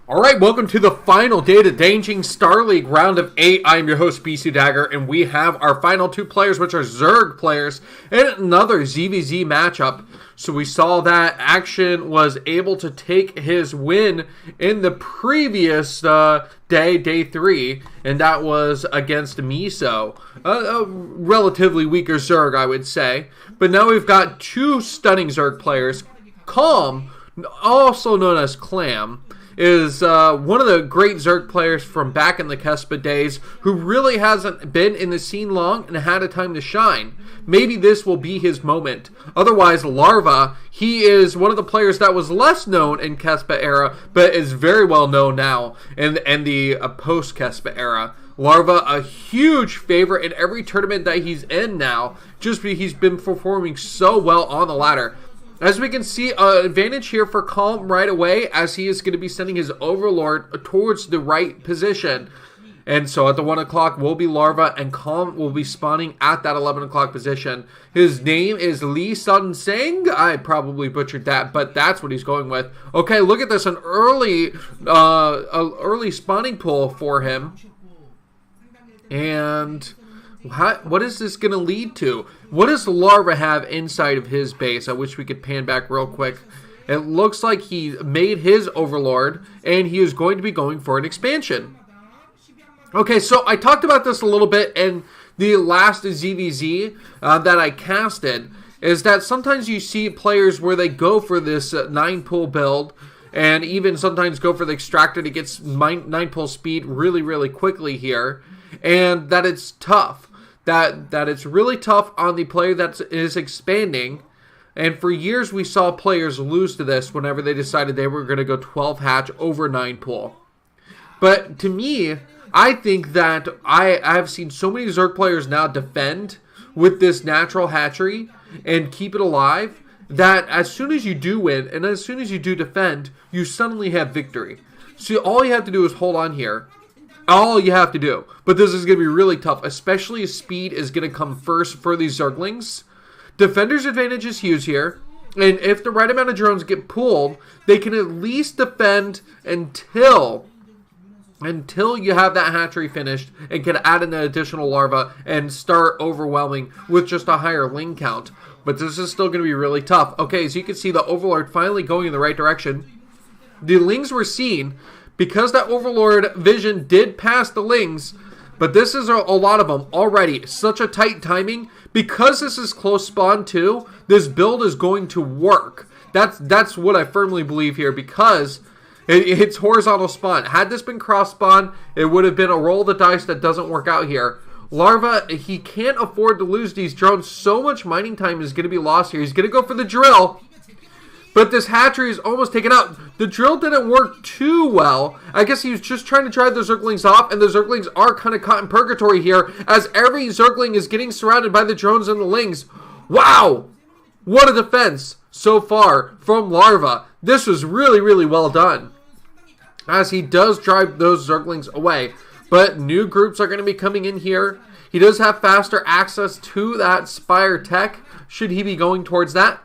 Alright, welcome to the final day of the DanJJing Star League Round of 8. I'm your host, Bisudagger, and we have our final two players, which are Zerg players, and another ZVZ matchup. So we saw that Action was able to take his win in the previous day 3, and that was against Miso. A relatively weaker Zerg, I would say. But now we've got two stunning Zerg players. Calm, also known as Clam, is one of the great Zerg players from back in the Kespa days who really hasn't been in the scene long and had a time to shine. Maybe this will be his moment. Otherwise, Larva, he is one of the players that was less known in Kespa era, but is very well known now in the post-Kespa era. Larva, a huge favorite in every tournament that he's in now, just because he's been performing so well on the ladder. As we can see, an advantage here for Calm right away, as he is going to be sending his Overlord towards the right position. And so at the 1 o'clock will be Larva, and Calm will be spawning at that 11 o'clock position. His name is Lee Sun Seng. I probably butchered that, but that's what he's going with. Okay, look at this, an early spawning pool for him. And what is this going to lead to? What does Larva have inside of his base? I wish we could pan back real quick. It looks like he made his Overlord, and he is going to be going for an expansion. Okay, so I talked about this a little bit in the last ZVZ that I casted, is that sometimes you see players where they go for this 9-pull build, and even sometimes go for the extractor to get 9-pull speed really quickly here, and that it's tough. That it's really tough on the player that is expanding. And for years we saw players lose to this whenever they decided they were going to go 12 hatch over 9 pull. But to me, I think that I have seen so many Zerg players now defend with this natural hatchery and keep it alive, that as soon as you do win and as soon as you do defend, you suddenly have victory. So all you have to do is hold on here. All you have to do. But this is going to be really tough, especially as speed is going to come first for these Zerglings. Defender's advantage is huge here. And if the right amount of drones get pulled, they can at least defend until you have that hatchery finished and can add in an additional larva and start overwhelming with just a higher ling count. But this is still going to be really tough. Okay, as you can see, the Overlord finally going in the right direction. The lings were seen, because that Overlord vision did pass the lings, but this is a lot of them already. Such a tight timing. Because this is close spawn too, this build is going to work. That's what I firmly believe here, because it's horizontal spawn. Had this been cross spawn, it would have been a roll of the dice that doesn't work out here. Larva, he can't afford to lose these drones. So much mining time is going to be lost here. He's going to go for the drill. But this hatchery is almost taken out. The drill didn't work too well. I guess he was just trying to drive the Zerglings off, and the Zerglings are kind of caught in purgatory here, as every Zergling is getting surrounded by the drones and the lings. Wow! What a defense so far from Larva. This was really well done, as he does drive those Zerglings away. But new groups are going to be coming in here. He does have faster access to that Spire Tech, should he be going towards that.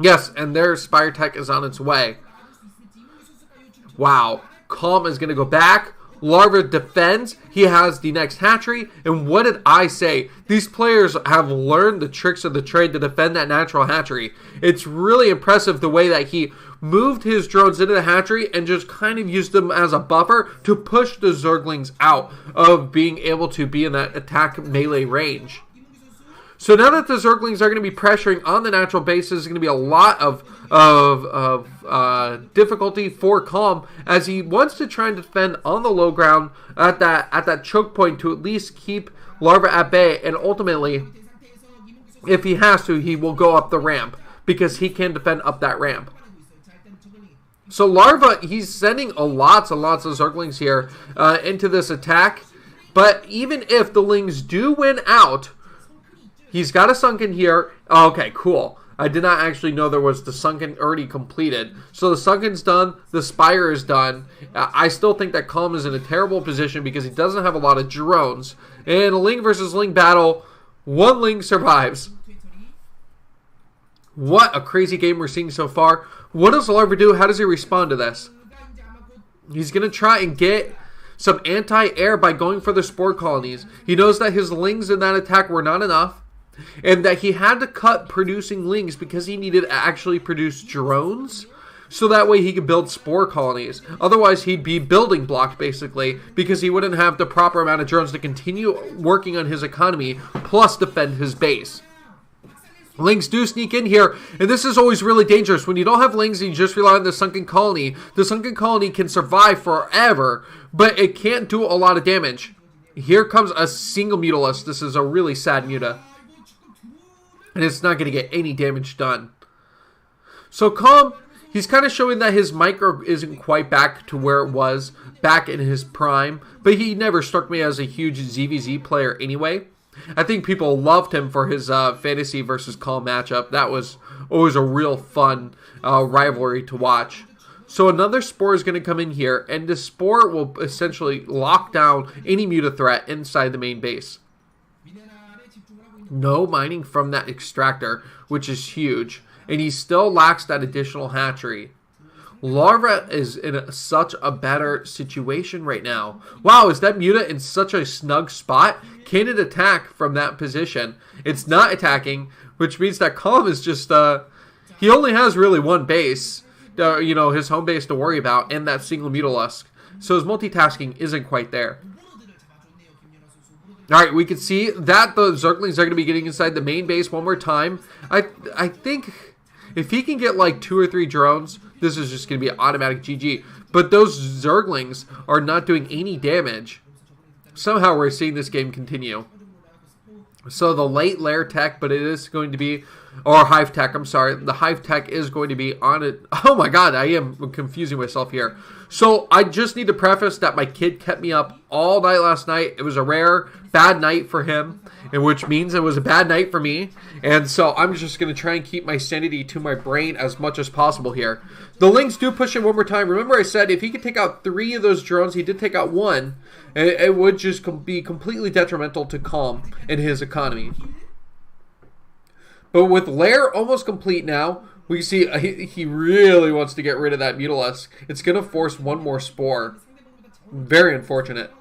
Yes, and their Spire Tech is on its way. Wow. Calm is going to go back. Larva defends. He has the next hatchery. And what did I say? These players have learned the tricks of the trade to defend that natural hatchery. It's really impressive the way that he moved his drones into the hatchery and just kind of used them as a buffer to push the Zerglings out of being able to be in that attack melee range. So now that the Zerglings are going to be pressuring on the natural base, there's going to be a lot of difficulty for Calm, as he wants to try and defend on the low ground at that choke point to at least keep Larva at bay. And ultimately, if he has to, he will go up the ramp, because he can defend up that ramp. So Larva, he's sending lots and lots of Zerglings here into this attack. But even if the lings do win out, he's got a sunken here. Okay, cool. I did not actually know there was the sunken already completed. So the sunken's done. The Spire is done. I still think that Calm is in a terrible position because he doesn't have a lot of drones. In a Ling versus Ling battle, one Ling survives. What a crazy game we're seeing so far. What does Larva do? How does he respond to this? He's going to try and get some anti-air by going for the spore colonies. He knows that his lings in that attack were not enough, and that he had to cut producing lings because he needed to actually produce drones, so that way he could build spore colonies. Otherwise, he'd be building blocked, basically, because he wouldn't have the proper amount of drones to continue working on his economy, plus defend his base. Lings do sneak in here, and this is always really dangerous. When you don't have lings and you just rely on the sunken colony can survive forever, but it can't do a lot of damage. Here comes a single Mutalisk. This is a really sad Muta, and it's not going to get any damage done. So Calm, he's kind of showing that his micro isn't quite back to where it was back in his prime, but he never struck me as a huge ZVZ player anyway. I think people loved him for his fantasy versus Calm matchup. That was always a real fun rivalry to watch. So another Spore is going to come in here, and the Spore will essentially lock down any Muta threat inside the main base. No mining from that extractor, which is huge, and he still lacks that additional hatchery. Larva is in such a better situation right now. Wow, is that Muta in such a snug spot? Can it attack from that position? It's not attacking, which means that Calm is just, he only has really one base, his home base to worry about, and that single Mutalisk. So his multitasking isn't quite there. Alright, we can see that the Zerglings are going to be getting inside the main base one more time. I think if he can get like 2 or 3 drones, this is just going to be an automatic GG. But those Zerglings are not doing any damage. Somehow we're seeing this game continue. So the late lair tech, but it is going to be, or hive tech, I'm sorry. The hive tech is going to be on it. Oh my god, I am confusing myself here. So I just need to preface that my kid kept me up all night last night. It was a rare bad night for him, and which means it was a bad night for me. And so I'm just going to try and keep my sanity to my brain as much as possible here. The Lings do push him one more time. Remember I said if he could take out 3 of those drones, he did take out 1. It would just be completely detrimental to Calm and his economy. But with Lair almost complete now, we see he really wants to get rid of that Mutalisk. It's going to force one more Spore. Very unfortunate.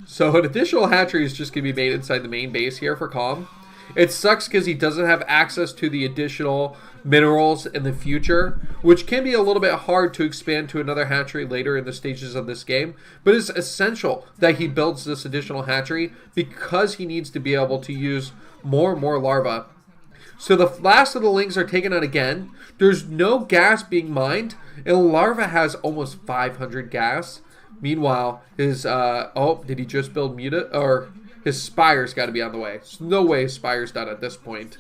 So an additional hatchery is just going to be made inside the main base here for Calm. It sucks because he doesn't have access to the additional minerals in the future, which can be a little bit hard to expand to another hatchery later in the stages of this game. But it's essential that he builds this additional hatchery because he needs to be able to use more and more larvae. So the last of the Lings are taken out again. There's no gas being mined, and Larva has almost 500 gas. Meanwhile, his, did he just build Muta? Or his Spire's got to be on the way. There's no way his Spire's done at this point.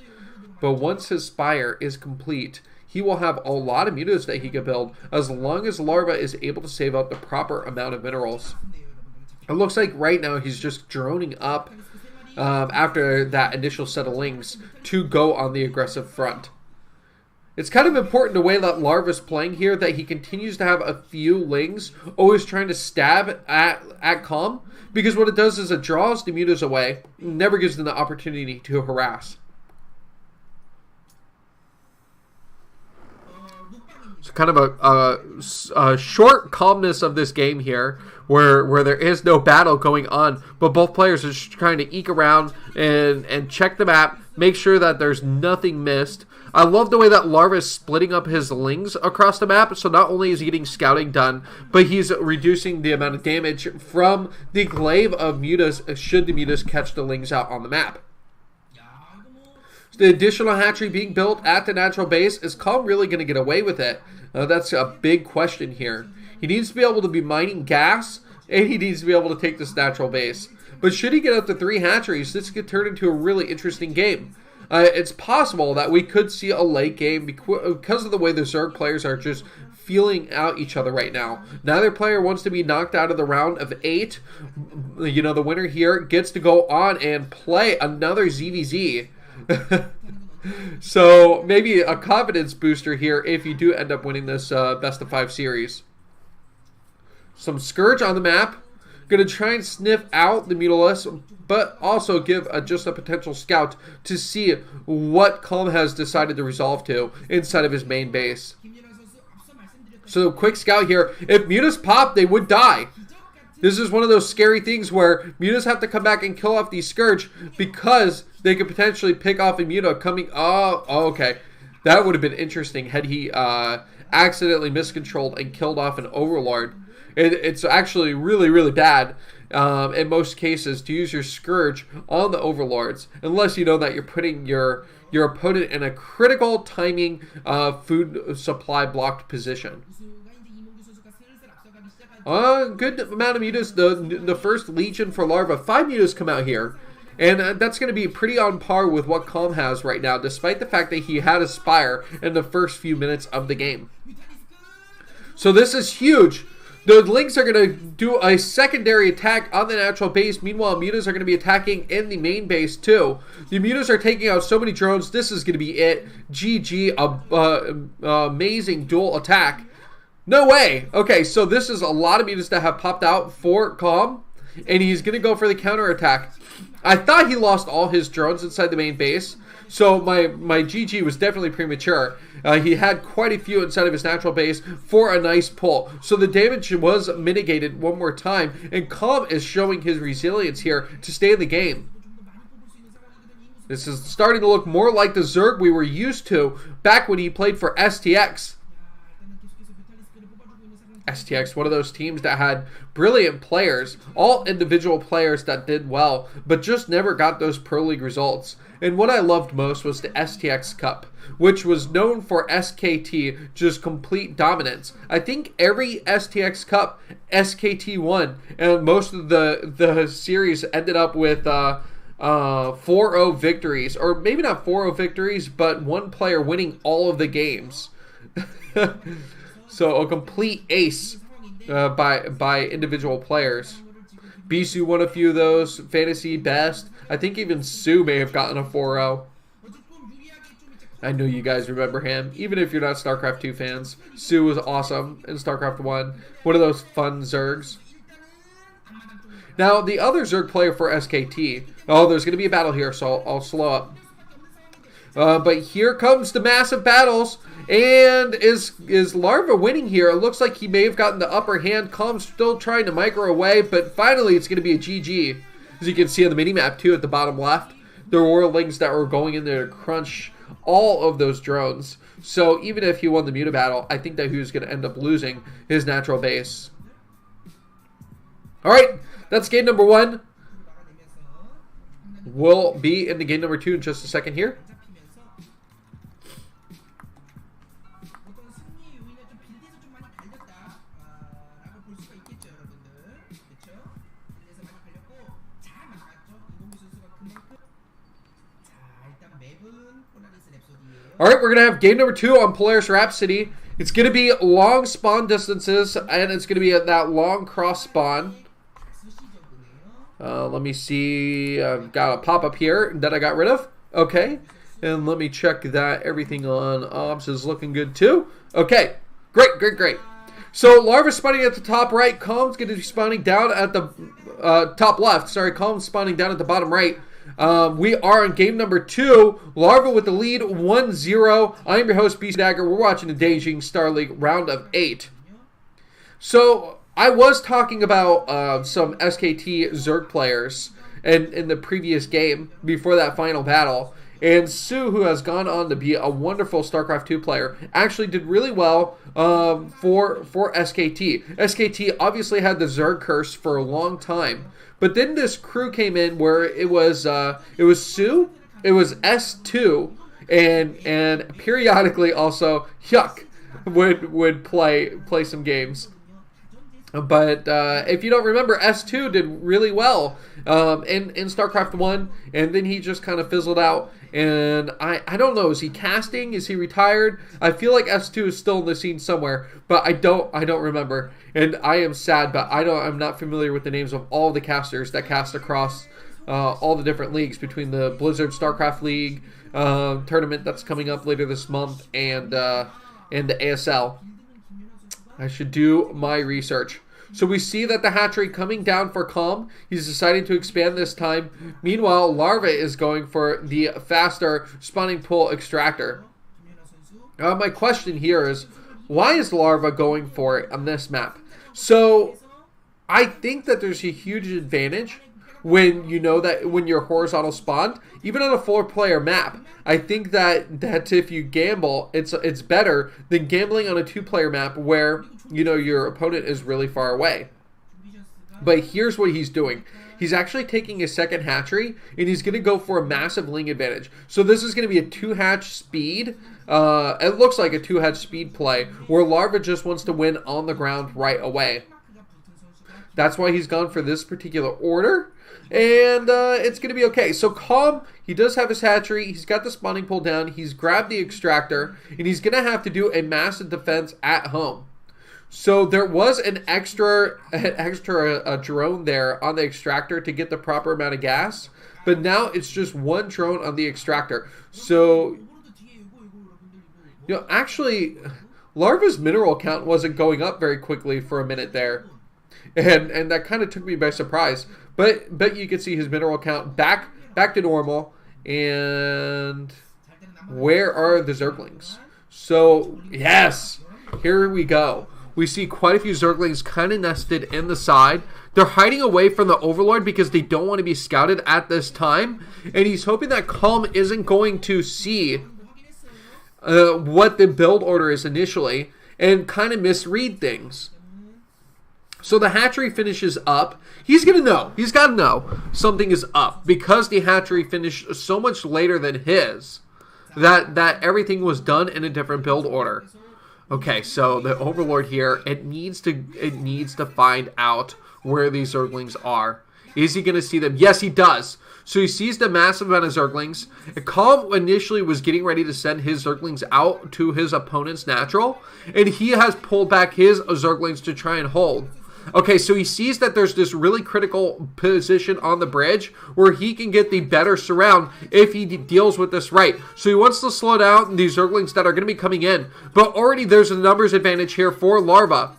But once his Spire is complete, he will have a lot of Mutas that he can build as long as Larva is able to save up the proper amount of minerals. It looks like right now he's just droning up after that initial set of Lings to go on the aggressive front. It's kind of important the way that Larva's playing here that he continues to have a few Lings always trying to stab at Calm, because what it does is it draws the Mutas away, never gives them the opportunity to harass. It's kind of a short calmness of this game here, where there is no battle going on, but both players are just trying to eke around and check the map, make sure that there's nothing missed. I love the way that Larva is splitting up his Lings across the map, so not only is he getting scouting done, but he's reducing the amount of damage from the glaive of Mutas should the Mutas catch the Lings out on the map. The additional hatchery being built at the natural base, is Calm really going to get away with it? That's a big question here. He needs to be able to be mining gas, and he needs to be able to take this natural base. But should he get up to 3 hatcheries, this could turn into a really interesting game. It's possible that we could see a late game because of the way the Zerg players are just feeling out each other right now. Neither player wants to be knocked out of the round of 8. You know, the winner here gets to go on and play another ZVZ. So maybe a confidence booster here if you do end up winning this best of 5 series. Some Scourge on the map. Going to try and sniff out the Mutalisk, but also give just a potential scout to see what Calm has decided to resolve to inside of his main base. So quick scout here. If Mutas pop, they would die. This is one of those scary things where Mutas have to come back and kill off these Scourge because they could potentially pick off a Muta coming. Oh, okay. That would have been interesting had he accidentally miscontrolled and killed off an Overlord. It's actually really, really bad in most cases to use your Scourge on the Overlords, unless you know that you're putting your opponent in a critical timing food supply blocked position. Good amount of Mutas. The first Legion for Larva. 5 Mutas come out here. And that's going to be pretty on par with what Calm has right now, despite the fact that he had a Spire in the first few minutes of the game. So this is huge. The Lynx are going to do a secondary attack on the natural base. Meanwhile, Mutas are going to be attacking in the main base too. The Mutas are taking out so many drones. This is going to be it. GG. Amazing dual attack. No way. Okay, so this is a lot of Mutas that have popped out for Calm. And he's going to go for the counterattack. I thought he lost all his drones inside the main base. So my GG was definitely premature. He had quite a few inside of his natural base for a nice pull. So the damage was mitigated one more time. And Calm is showing his resilience here to stay in the game. This is starting to look more like the Zerg we were used to back when he played for STX. STX, one of those teams that had brilliant players, all individual players that did well, but just never got those Pro League results. And what I loved most was the STX Cup, which was known for SKT, just complete dominance. I think every STX Cup, SKT won, and most of the series ended up with 4-0 victories, or maybe not 4-0 victories, but one player winning all of the games. So a complete ace by individual players. Bisu won a few of those. Fantasy Best. I think even Sue may have gotten a 4-0. I know you guys remember him. Even if you're not StarCraft 2 fans. Sue was awesome in StarCraft 1. One of those fun Zergs. Now, the other Zerg player for SKT. Oh, there's going to be a battle here, so I'll slow up. But here comes the massive battles. And is Larva winning here? It looks like he may have gotten the upper hand. Calm's still trying to micro away, but finally it's going to be a GG. As you can see on the minimap too at the bottom left, there were Lynx that were going in there to crunch all of those drones. So even if he won the Muta battle, I think that he was going to end up losing his natural base. Alright, that's game number 1. We'll be in the game number 2 in just a second here. Alright, we're going to have game number 2 on Polaris Rhapsody. It's going to be long spawn distances, and it's going to be that long cross spawn. Let me see. I've got a pop-up here that I got rid of. Okay. And let me check that everything on Ops is looking good too. Okay. Great, great, great. So Larva spawning at the top right. Calm's going to be spawning down at the top left. Sorry, Calm's spawning down at the bottom right. We are in game number 2. Larva with the lead 1-0. I'm your host, Bisudagger. We're watching the DanJJing Star League round of 8. So I was talking about some SKT Zerg players in the previous game before that final battle. And Sue, who has gone on to be a wonderful StarCraft 2 player, actually did really well for SKT. SKT obviously had the Zerg curse for a long time. But then this crew came in where it was Sue, it was S2, and periodically also Hyuk would play some games. But if you don't remember, S2 did really well in StarCraft 1, and then he just kind of fizzled out. And I don't know, is he casting? Is he retired? I feel like S2 is still in the scene somewhere, but I don't remember. And I am sad, but I'm not familiar with the names of all the casters that cast across all the different leagues between the Blizzard StarCraft League tournament that's coming up later this month and the ASL. I should do my research. So we see that the hatchery coming down for Calm. He's deciding to expand this time. Meanwhile, Larva is going for the faster spawning pool extractor. My question here is, why is Larva going for it on this map? So I think that there's a huge advantage when you know that when you're horizontal spawned, even on a 4-player map. I think that if you gamble, it's better than gambling on a 2-player map where you know your opponent is really far away. But here's what he's doing. He's actually taking a second hatchery, and he's going to go for a massive ling advantage. So this is going to be a 2-hatch speed. It looks like a 2-hatch speed play where Larva just wants to win on the ground right away. That's why he's gone for this particular order. And it's going to be okay. So Calm, he does have his hatchery. He's got the spawning pool down. He's grabbed the extractor. And he's going to have to do a massive defense at home. So there was an extra drone there on the extractor to get the proper amount of gas. But now it's just one drone on the extractor. So, you know, actually, Larva's mineral count wasn't going up very quickly for a minute there. And that kind of took me by surprise. But you can see his mineral count back to normal. And where are the Zerglings? So, yes, here we go. We see quite a few Zerglings kind of nested in the side. They're hiding away from the Overlord because they don't want to be scouted at this time. And he's hoping that Calm isn't going to see what the build order is initially and kind of misread things. So the hatchery finishes up. He's going to know. He's got to know something is up because the hatchery finished so much later than his that everything was done in a different build order. Okay, so the Overlord here, it needs to find out where these Zerglings are. Is he going to see them? Yes, he does. So he sees the massive amount of Zerglings. Calm initially was getting ready to send his Zerglings out to his opponent's natural, and he has pulled back his Zerglings to try and hold. Okay, so he sees that there's this really critical position on the bridge where he can get the better surround if he deals with this right. So he wants to slow down these Zerglings that are going to be coming in. But already there's a numbers advantage here for Larva.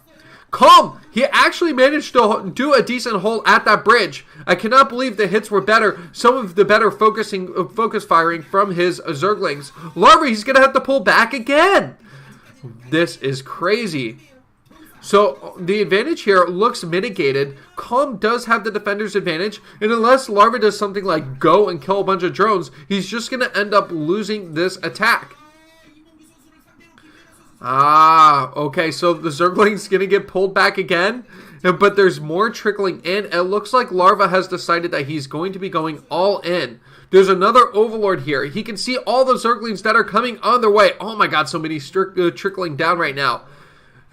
Calm, he actually managed to do a decent hold at that bridge. I cannot believe the hits were better. Some of the better focus firing from his Zerglings. Larva, he's going to have to pull back again. This is crazy. So the advantage here looks mitigated. Calm does have the defender's advantage, and unless Larva does something like go and kill a bunch of drones, he's just going to end up losing this attack. Okay, so the Zergling's going to get pulled back again, but there's more trickling in. It looks like Larva has decided that he's going to be going all in. There's another Overlord here. He can see all the Zerglings that are coming on their way. Oh my god, so many trickling down right now.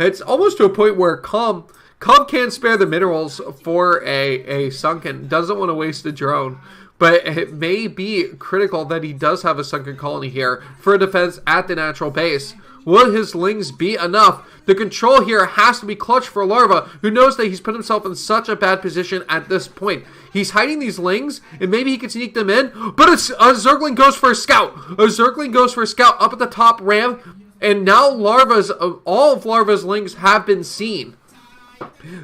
It's almost to a point where Calm can't spare the minerals for a sunken. Doesn't want to waste a drone. But it may be critical that he does have a sunken colony here for a defense at the natural base. Will his lings be enough? The control here has to be clutch for Larva, who knows that he's put himself in such a bad position at this point. He's hiding these lings, and maybe he can sneak them in, but a Zergling goes for a scout. A Zergling goes for a scout up at the top ram. And now all of Larva's lings have been seen.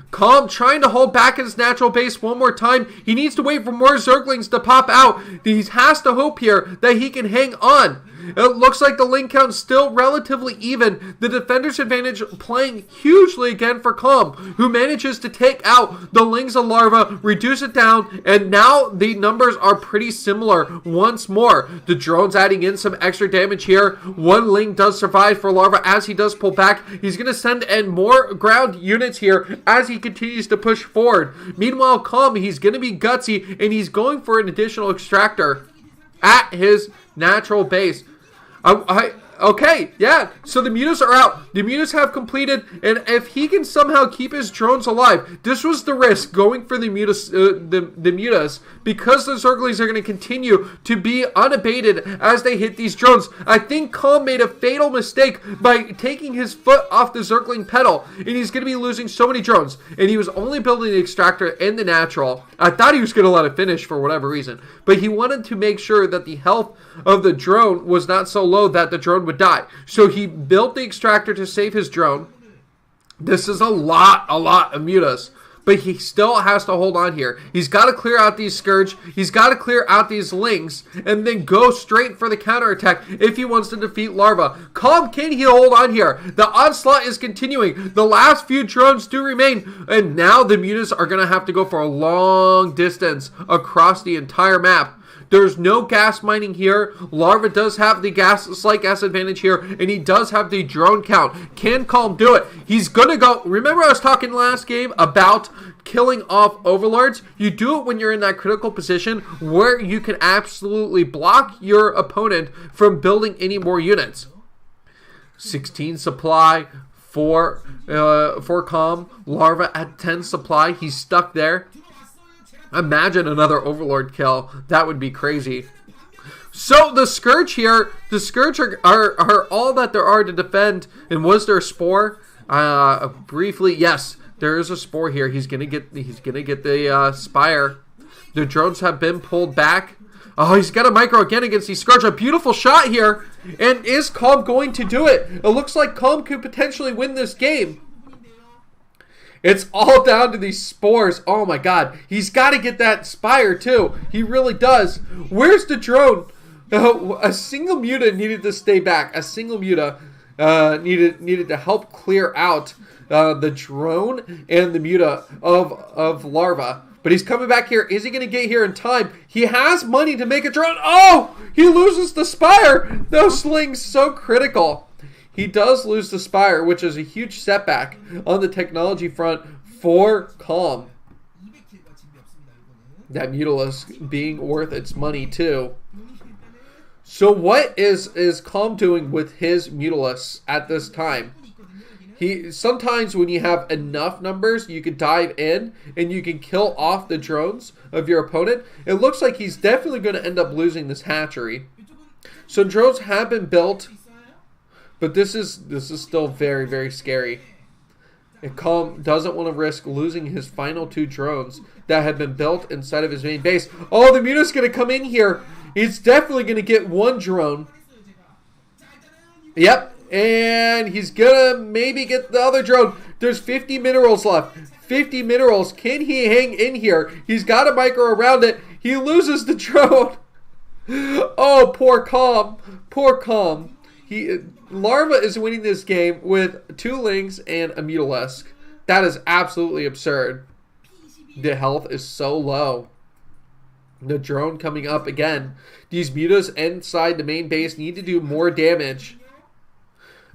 Calm trying to hold back his natural base one more time. He needs to wait for more Zerglings to pop out. He has to hope here that he can hang on. It looks like the ling count still relatively even. The defender's advantage playing hugely again for Calm, who manages to take out the lings of Larva, reduce it down, and now the numbers are pretty similar once more. The drone's adding in some extra damage here. One ling does survive for Larva as he does pull back. He's going to send in more ground units here as he continues to push forward. Meanwhile, Calm, he's going to be gutsy, and he's going for an additional extractor at his natural base. Okay, yeah, so the mutas are out. The mutas have completed, and if he can somehow keep his drones alive, this was the risk going for the mutas because the Zerglings are going to continue to be unabated as they hit these drones. I think Calm made a fatal mistake by taking his foot off the Zergling pedal, and he's going to be losing so many drones, and he was only building the extractor in the natural. I thought he was going to let it finish for whatever reason, but he wanted to make sure that the health of the drone was not so low that the drone would die. So he built the extractor to save his drone. This is a lot of mutas. But he still has to hold on here. He's got to clear out these Scourge. He's got to clear out these Lings. And then go straight for the counterattack if he wants to defeat Larva. Calm, can he hold on here? The onslaught is continuing. The last few drones do remain. And now the mutas are going to have to go for a long distance across the entire map. There's no gas mining here. Larva does have the slight gas advantage here, and he does have the drone count. Can Calm do it? He's going to go. Remember I was talking last game about killing off overlords? You do it when you're in that critical position where you can absolutely block your opponent from building any more units. 16 supply for Calm. Larva at 10 supply. He's stuck there. Imagine another Overlord kill. That would be crazy. So the Scourge here, the Scourge are all that there are to defend. And was there a Spore? Briefly, yes, there is a Spore here. He's gonna get the Spire. The drones have been pulled back. Oh, he's got a micro again against the Scourge. A beautiful shot here. And is Calm going to do it? It looks like Calm could potentially win this game. It's all down to these spores. Oh my god. He's got to get that Spire too. He really does. Where's the drone? A single muta needed to stay back. A single muta needed to help clear out the drone and the muta of Larva. But he's coming back here. Is he going to get here in time? He has money to make a drone. Oh! He loses the Spire. Those slings so critical. He does lose the Spire, which is a huge setback on the technology front for Calm. That Mutalisk being worth its money too. So what is Calm doing with his Mutalisks at this time? Sometimes when you have enough numbers, you can dive in and you can kill off the drones of your opponent. It looks like he's definitely going to end up losing this hatchery. So drones have been built. But this is still very, very scary. And Calm doesn't want to risk losing his final 2 drones that have been built inside of his main base. Oh, the muta's going to come in here. He's definitely going to get 1 drone. Yep. And he's going to maybe get the other drone. There's 50 minerals left. 50 minerals. Can he hang in here? He's got a micro around it. He loses the drone. Oh, poor Calm. Poor Calm. Larva is winning this game with 2 Lings and a Mutalisk. That is absolutely absurd. The health is so low. The drone coming up again. These mutas inside the main base need to do more damage.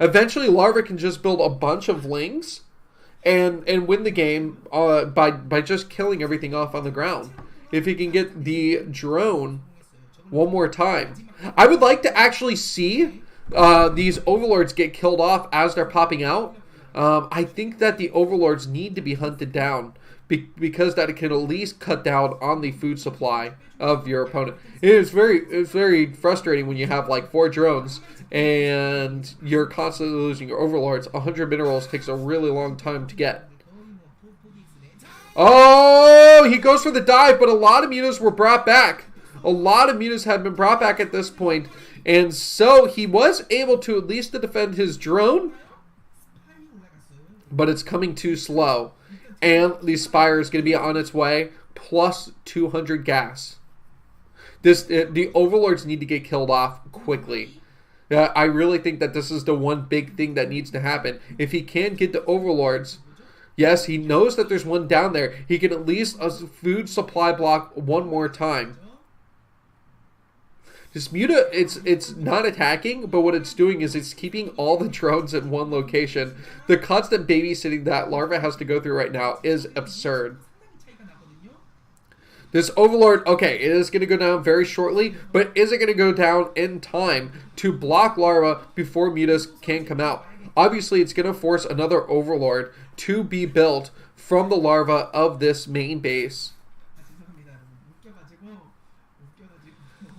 Eventually, Larva can just build a bunch of Lings and win the game by just killing everything off on the ground. If he can get the drone one more time. I would like to actually see these overlords get killed off as they're popping out. I think that the overlords need to be hunted down because that can at least cut down on the food supply of your opponent. It's very frustrating when you have like 4 drones and you're constantly losing your overlords. 100 minerals takes a really long time to get. Oh, he goes for the dive, but a lot of mutas were brought back. A lot of mutas had been brought back at this point. And so he was able to at least defend his drone. But it's coming too slow. And the Spire is going to be on its way. Plus 200 gas. The Overlords need to get killed off quickly. I really think that this is the one big thing that needs to happen. If he can get the Overlords... Yes, he knows that there's one down there. He can at least food supply block one more time. This muta, it's not attacking, but what it's doing is it's keeping all the drones in one location. The constant babysitting that Larva has to go through right now is absurd. This Overlord, okay, it is going to go down very shortly, but is it going to go down in time to block Larva before mutas can come out? Obviously, it's going to force another Overlord to be built from the Larva of this main base.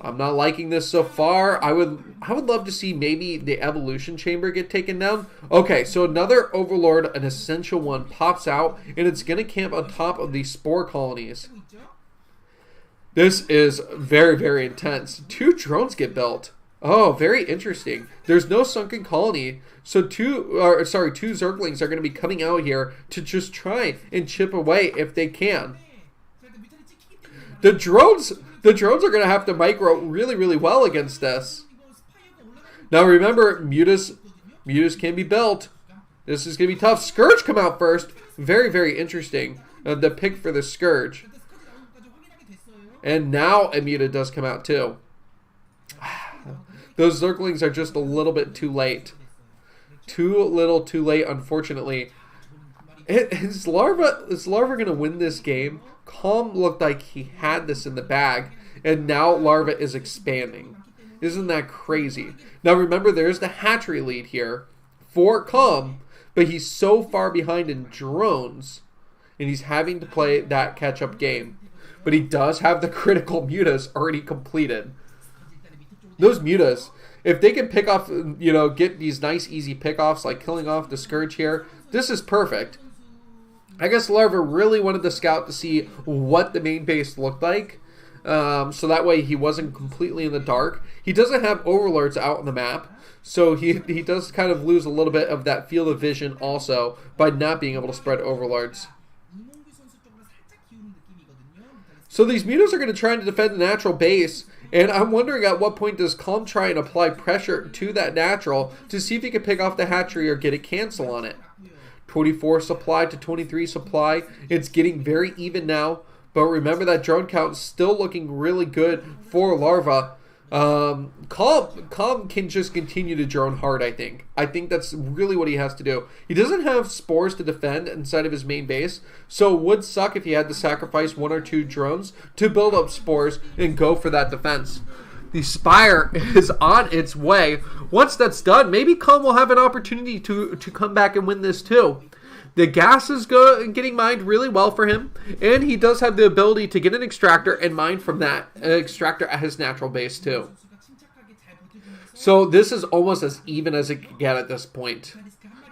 I'm not liking this so far. I would love to see maybe the evolution chamber get taken down. Okay, so another Overlord, an essential one, pops out, and it's going to camp on top of these spore colonies. This is very, very intense. 2 drones get built. Oh, very interesting. There's no sunken colony, so two Zerglings are going to be coming out here to just try and chip away if they can. The drones are going to have to micro really, really well against this. Now remember, mutas can be built. This is going to be tough. Scourge come out first. Very, very interesting. The pick for the Scourge. And now a muta does come out too. Those Zerglings are just a little bit too late. Too late, unfortunately. Is Larva going to win this game? Calm looked like he had this in the bag, and now Larva is expanding. Isn't that crazy? Now remember, there's the hatchery lead here for Calm, but he's so far behind in drones, and he's having to play that catch-up game. But he does have the critical mutas already completed. Those mutas, if they can pick off, get these nice easy pickoffs like killing off the Scourge here, this is perfect. I guess Larva really wanted the scout to see what the main base looked like, so that way he wasn't completely in the dark. He doesn't have overlords out on the map, so he does kind of lose a little bit of that field of vision also by not being able to spread overlords. So these mutas are going to try to defend the natural base, and I'm wondering at what point does Calm try and apply pressure to that natural to see if he can pick off the hatchery or get a cancel on it. 24 supply to 23 supply. It's getting very even now, but remember that drone count is still looking really good for Larva. Calm can just continue to drone hard, I think. I think that's really what he has to do. He doesn't have spores to defend inside of his main base, so it would suck if he had to sacrifice 1 or 2 drones to build up spores and go for that defense. The Spire is on its way. Once that's done, maybe Calm will have an opportunity to come back and win this too. The gas is getting mined really well for him, and he does have the ability to get an extractor and mine from that extractor at his natural base too. So this is almost as even as it can get at this point.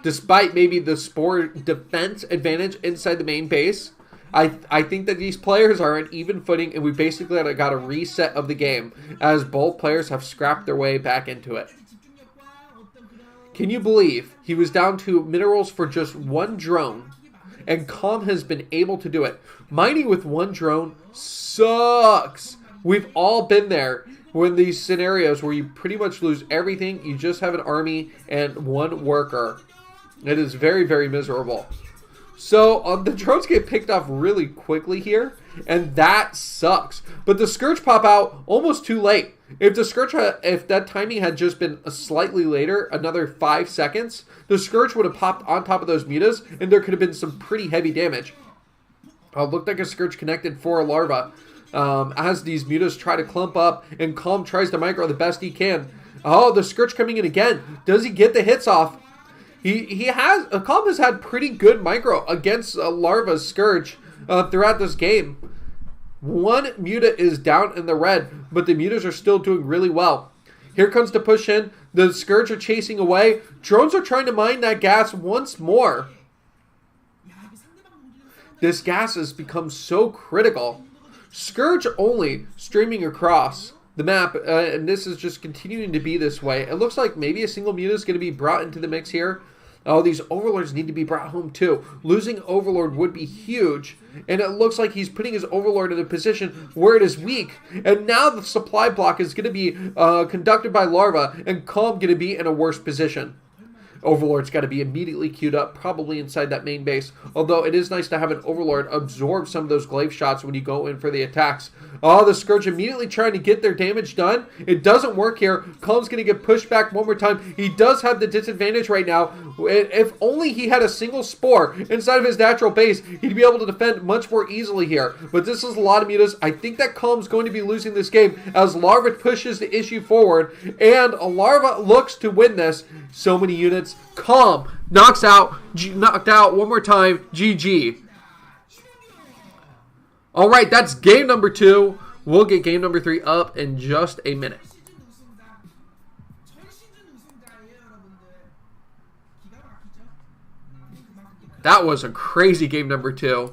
Despite maybe the spore defense advantage inside the main base, I think that these players are on even footing, and we basically got a reset of the game as both players have scrapped their way back into it. Can you believe he was down to minerals for just 1 drone, and Calm has been able to do it? Mining with 1 drone sucks. We've all been there when these scenarios where you pretty much lose everything, you just have an army and 1 worker. It is very, very miserable. So the drones get picked off really quickly here, and that sucks. But the Scourge pop out almost too late. If the Scourge, if that timing had just been slightly later, another 5 seconds, the Scourge would have popped on top of those mutas, and there could have been some pretty heavy damage. Looked like a Scourge connected for a Larva. As these mutas try to clump up, and Calm tries to micro the best he can. Oh, the Scourge coming in again. Does he get the hits off? Calm has had pretty good micro against Larva's Scourge throughout this game. 1 muta is down in the red, but the mutas are still doing really well. Here comes the push in. The Scourge are chasing away. Drones are trying to mine that gas once more. This gas has become so critical. Scourge only streaming across the map, and this is just continuing to be this way. It looks like maybe a single muta is going to be brought into the mix here. Oh, these overlords need to be brought home too. Losing overlord would be huge, and it looks like he's putting his overlord in a position where it is weak. And now the supply block is going to be conducted by Larva, and Calm going to be in a worse position. Overlord's got to be immediately queued up, probably inside that main base. Although it is nice to have an Overlord absorb some of those glaive shots when you go in for the attacks. Oh, the Scourge immediately trying to get their damage done. It doesn't work here. Calm's going to get pushed back one more time. He does have the disadvantage right now. If only he had a single spore inside of his natural base, he'd be able to defend much more easily here. But this is a lot of mutas. I think that Calm's going to be losing this game as Larva pushes the issue forward. And Larva looks to win this. So many units. Calm knocked out one more time. GG. All right, that's game number 2. We'll get game number 3 up in just a minute. That was a crazy game number 2.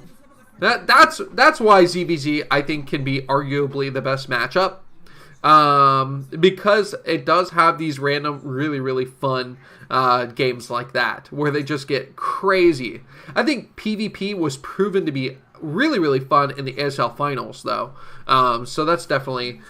That's why ZVZ I think can be arguably the best matchup. because it does have these random, really, really fun games like that, where they just get crazy. I think PvP was proven to be really, really fun in the ASL finals, though. So that's definitely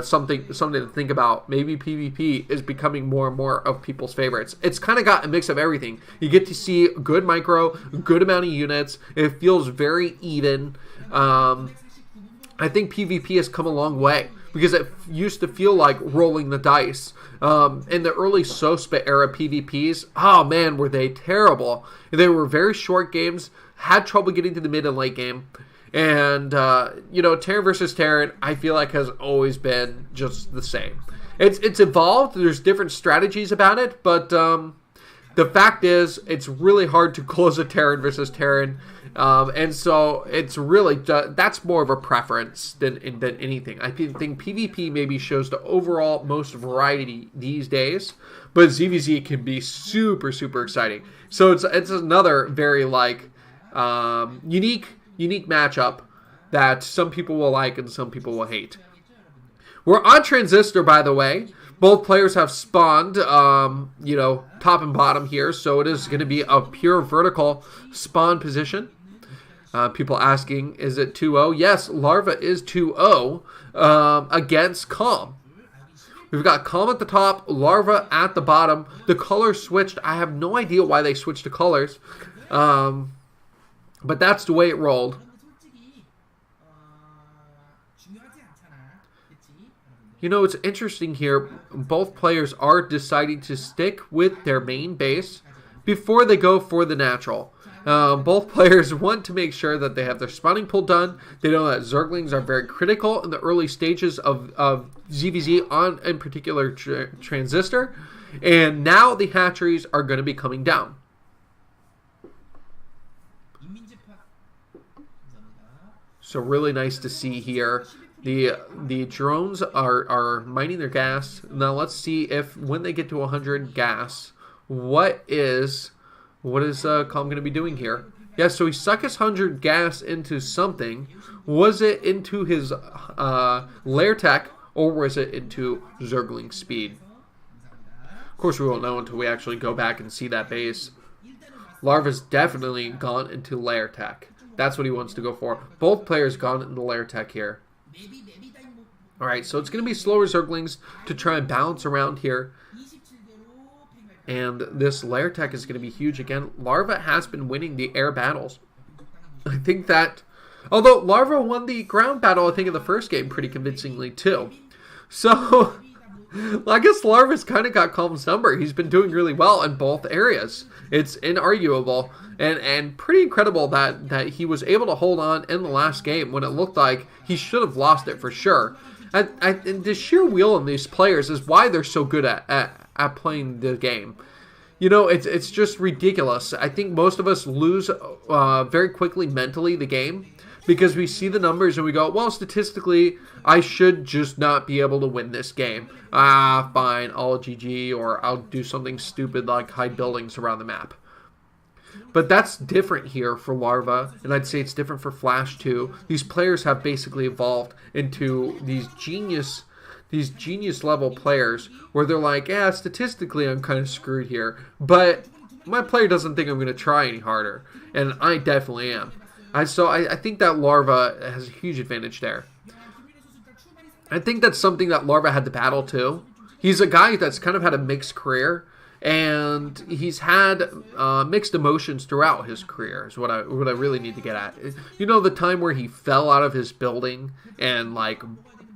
something to think about. Maybe PvP is becoming more and more of people's favorites. It's kind of got a mix of everything. You get to see good micro, good amount of units. It feels very even. I think PvP has come a long way, because it used to feel like rolling the dice. In the early SOSPA era PvPs, oh man, were they terrible. They were very short games, had trouble getting to the mid and late game. And, Terran versus Terran, I feel like has always been just the same. It's evolved, there's different strategies about it, but the fact is, it's really hard to close a Terran versus Terran. And so it's really, that's more of a preference than anything. I think PvP maybe shows the overall most variety these days, but ZVZ can be super, super exciting. So it's another very unique matchup that some people will like and some people will hate. We're on Transistor, by the way. Both players have spawned, top and bottom here, so it is going to be a pure vertical spawn position. People asking, is it 2-0? Yes, Larva is 2-0 against Calm. We've got Calm at the top, Larva at the bottom. The colors switched. I have no idea why they switched the colors, but that's the way it rolled. It's interesting here. Both players are deciding to stick with their main base before they go for the natural. Both players want to make sure that they have their spawning pool done. They know that Zerglings are very critical in the early stages of ZVZ on, in particular, Transistor. And now the hatcheries are going to be coming down. So really nice to see here. The drones are mining their gas. Now let's see if when they get to 100 gas, what is Calm going to be doing here? Yeah, so he sucked his 100 gas into something. Was it into his lair tech, or was it into Zergling speed? Of course, we won't know until we actually go back and see that base. Larva's definitely gone into lair tech. That's what he wants to go for. Both players gone into lair tech here. Alright, so it's going to be slower Zerglings to try and bounce around here. And this lair tech is going to be huge again. Larva has been winning the air battles. I think that, although Larva won the ground battle, I think in the first game pretty convincingly too. So, I guess Larva's kind of got Calm's number. He's been doing really well in both areas. It's inarguable and pretty incredible that he was able to hold on in the last game when it looked like he should have lost it for sure. And the sheer wheel in these players is why they're so good at playing the game. It's just ridiculous. I think most of us lose very quickly mentally the game because we see the numbers and we go, well, statistically, I should just not be able to win this game. Fine, I'll GG, or I'll do something stupid like hide buildings around the map. But that's different here for Larva, and I'd say it's different for Flash too. These players have basically evolved into these genius level players where they're like, yeah, statistically I'm kind of screwed here, but my player doesn't think I'm going to try any harder, and I definitely am. So I think that Larva has a huge advantage there. I think that's something that Larva had to battle too. He's a guy that's kind of had a mixed career, and he's had mixed emotions throughout his career is what I really need to get at. The time where he fell out of his building and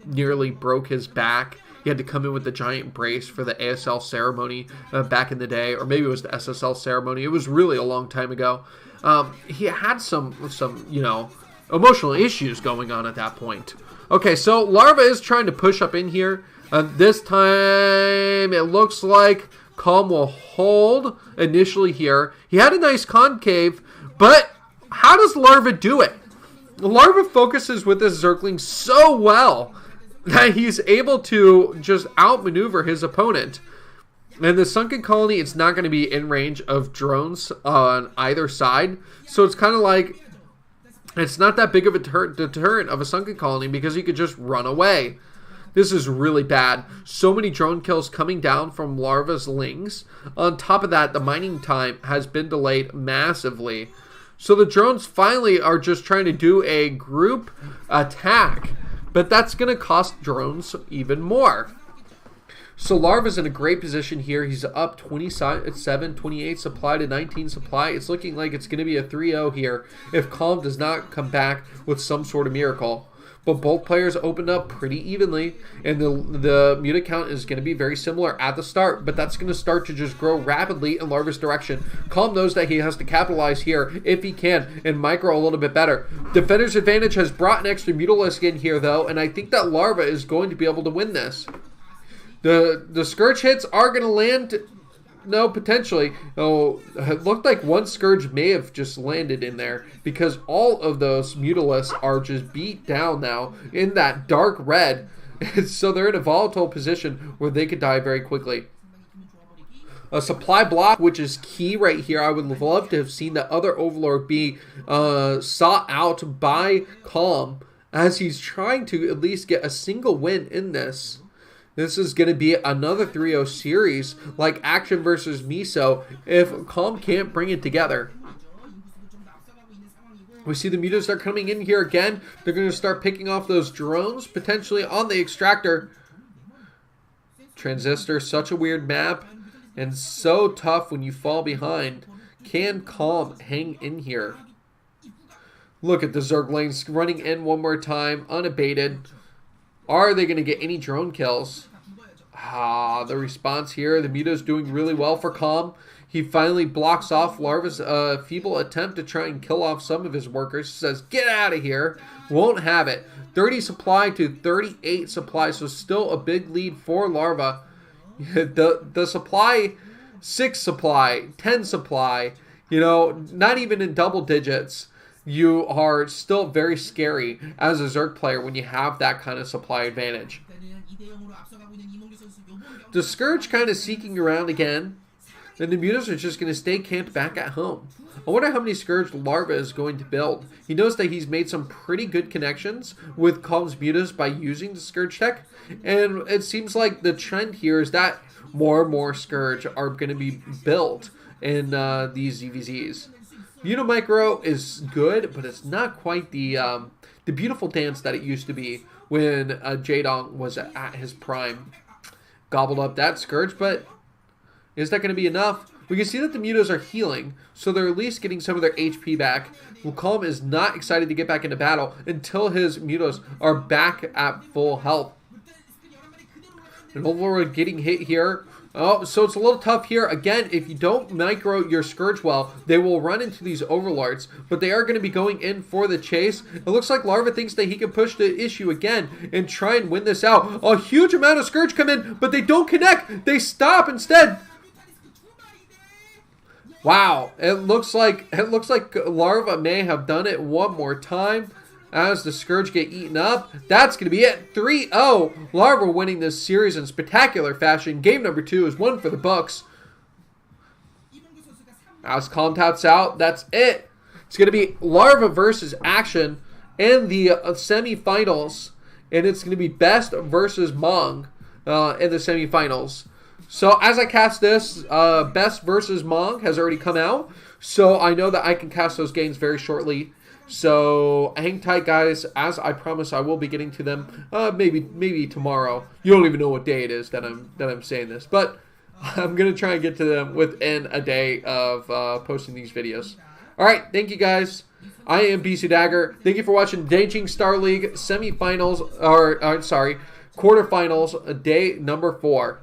nearly broke his back. He had to come in with the giant brace for the ASL ceremony back in the day, or maybe it was the SSL ceremony. It was really a long time ago. He had some emotional issues going on at that point. Okay, so Larva is trying to push up in here. This time it looks like Calm will hold initially here. He had a nice concave, but how does Larva do it? Larva focuses with this Zergling so well that he's able to just outmaneuver his opponent. And the Sunken Colony, it's not going to be in range of drones on either side. So it's kind of like, it's not that big of a deterrent of a Sunken Colony because he could just run away. This is really bad. So many drone kills coming down from Larva's Lings. On top of that, the mining time has been delayed massively. So the drones finally are just trying to do a group attack. But that's going to cost drones even more. So Larva's in a great position here. He's up 27, 28 supply to 19 supply. It's looking like it's going to be a 3-0 here if Calm does not come back with some sort of miracle. But both players opened up pretty evenly, and the muta count is going to be very similar at the start, but that's going to start to just grow rapidly in Larva's direction. Calm knows that he has to capitalize here if he can and micro a little bit better. Defender's Advantage has brought an extra Mutalisk in here, though, and I think that Larva is going to be able to win this. The Scourge hits are going to land... No, potentially. Oh, it looked like one Scourge may have just landed in there because all of those Mutalisks are just beat down now in that dark red. So they're in a volatile position where they could die very quickly. A supply block, which is key right here. I would love to have seen the other Overlord be sought out by Calm as he's trying to at least get a single win in this. This is going to be another 3-0 series like Action versus Miso if Calm can't bring it together. We see the mutas start coming in here again. They're going to start picking off those drones, potentially on the extractor. Transistor, such a weird map and so tough when you fall behind. Can Calm hang in here? Look at the Zerglings running in one more time, unabated. Are they going to get any drone kills? The response here. The Muta's doing really well for Calm. He finally blocks off Larva's feeble attempt to try and kill off some of his workers. He says, get out of here. Won't have it. 30 supply to 38 supply. So still a big lead for Larva. The supply, 6 supply, 10 supply. You know, not even in double digits. You are still very scary as a Zerg player when you have that kind of supply advantage. The Scourge kind of seeking around again, and the Mutas are just going to stay camped back at home. I wonder how many Scourge Larva is going to build. He knows that he's made some pretty good connections with Calm's Mutas by using the Scourge tech, and it seems like the trend here is that more and more Scourge are going to be built in these ZVZs. Unimicro is good, but it's not quite the beautiful dance that it used to be when DanJJing was at his prime. Gobbled up that Scourge, but is that going to be enough? We can see that the Mutas are healing, so they're at least getting some of their HP back. Calm is not excited to get back into battle until his Mutas are back at full health. And Overlord getting hit here. Oh, so it's a little tough here. Again, if you don't micro your Scourge well, they will run into these Overlords, but they are going to be going in for the chase. It looks like Larva thinks that he can push the issue again and try and win this out. A huge amount of Scourge come in, but they don't connect. They stop instead. Wow, it looks like Larva may have done it one more time. As the Scourge get eaten up, that's going to be it. 3-0. Larva winning this series in spectacular fashion. Game number 2 is one for the books. As Calm taps out, that's it. It's going to be Larva versus Action in the semifinals. And it's going to be Best versus Mong in the semifinals. So as I cast this, Best versus Mong has already come out. So I know that I can cast those games very shortly. So hang tight, guys. As I promise, I will be getting to them maybe tomorrow. You don't even know what day it is that I'm saying this, but I'm gonna try and get to them within a day of posting these videos. All right, thank you guys. I am Bisudagger. Thank you for watching DanJJing Star League semifinals, or sorry, quarterfinals, day number 4.